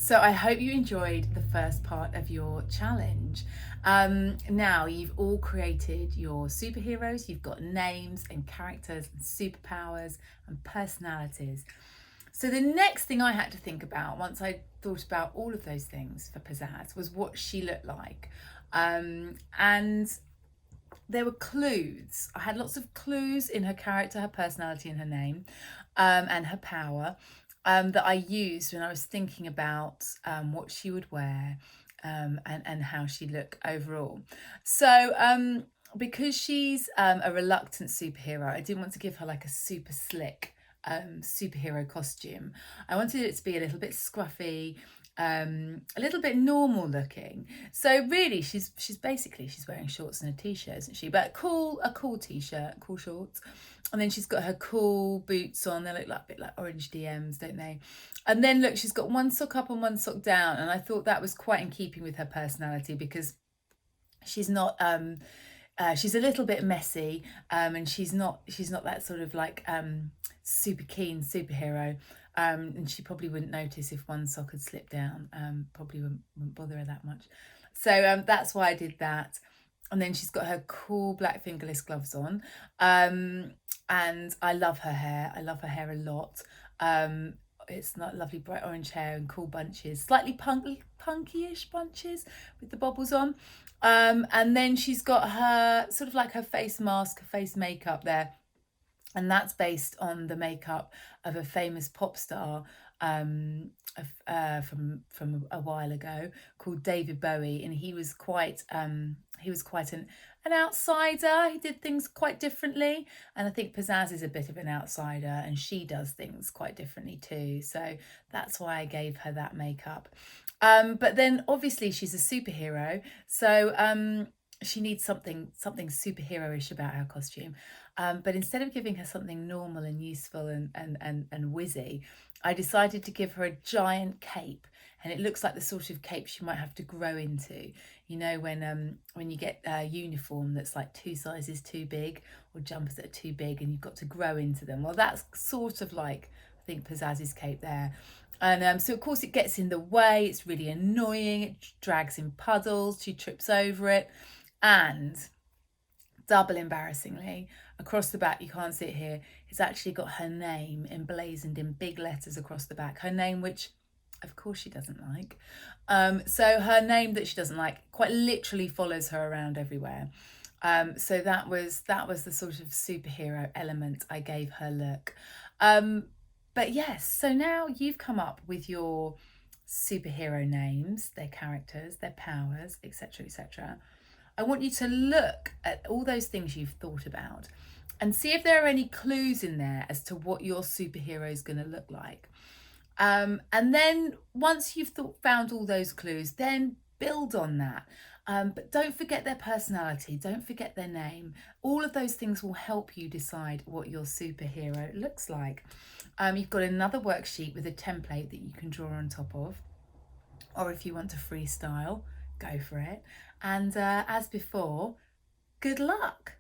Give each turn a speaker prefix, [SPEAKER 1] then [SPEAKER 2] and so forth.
[SPEAKER 1] So I hope you enjoyed the first part of your challenge. Now you've all created your superheroes, you've got names and characters and superpowers and personalities. So the next thing I had to think about once I thought about all of those things for Pizazz was what she looked like. And there were clues. I had lots of clues in her character, her personality and her name, and her power. That I used when I was thinking about what she would wear and how she'd look overall. So because she's a reluctant superhero, I didn't want to give her like a super slick superhero costume. I wanted it to be a little bit scruffy, a little bit normal looking. So really she's wearing shorts and a t-shirt, isn't she? But a cool t-shirt, cool shorts. And then she's got her cool boots on. They look like a bit like orange DMs, don't they? And then look, she's got one sock up and one sock down. And I thought that was quite in keeping with her personality because she's not she's a little bit messy, and she's not that sort of like super keen superhero, and she probably wouldn't notice if one sock had slipped down. Probably wouldn't bother her that much. So that's why I did that. And then she's got her cool black fingerless gloves on, and I love her hair. I love her hair a lot. It's not lovely bright orange hair and cool bunches, slightly punky-ish bunches with the bobbles on. And then she's got her sort of like her face mask, her face makeup there. And that's based on the makeup of a famous pop star from a while ago called David Bowie, and he was quite an outsider. He did things quite differently, and I think Pizazz is a bit of an outsider, and she does things quite differently too. So that's why I gave her that makeup. But then obviously she's a superhero, so she needs something superheroish about her costume. But instead of giving her something normal and useful and whizzy, I decided to give her a giant cape. And it looks like the sort of cape she might have to grow into. You know, when you get a uniform that's like 2 sizes too big, or jumpers that are too big and you've got to grow into them. Well, that's sort of like, I think, Pizazz's cape there. And so of course it gets in the way. It's really annoying. It drags in puddles. She trips over it. And double embarrassingly, across the back, you can't see it here, it's actually got her name emblazoned in big letters across the back. Her name, which of course she doesn't like. So her name that she doesn't like quite literally follows her around everywhere. So that was the sort of superhero element I gave her look. But yes, so now you've come up with your superhero names, their characters, their powers, etc., etc. I want you to look at all those things you've thought about and see if there are any clues in there as to what your superhero is going to look like. And then once you've found all those clues, then build on that. But don't forget their personality, don't forget their name. All of those things will help you decide what your superhero looks like. You've got another worksheet with a template that you can draw on top of. Or if you want to freestyle, go for it. And as before, good luck.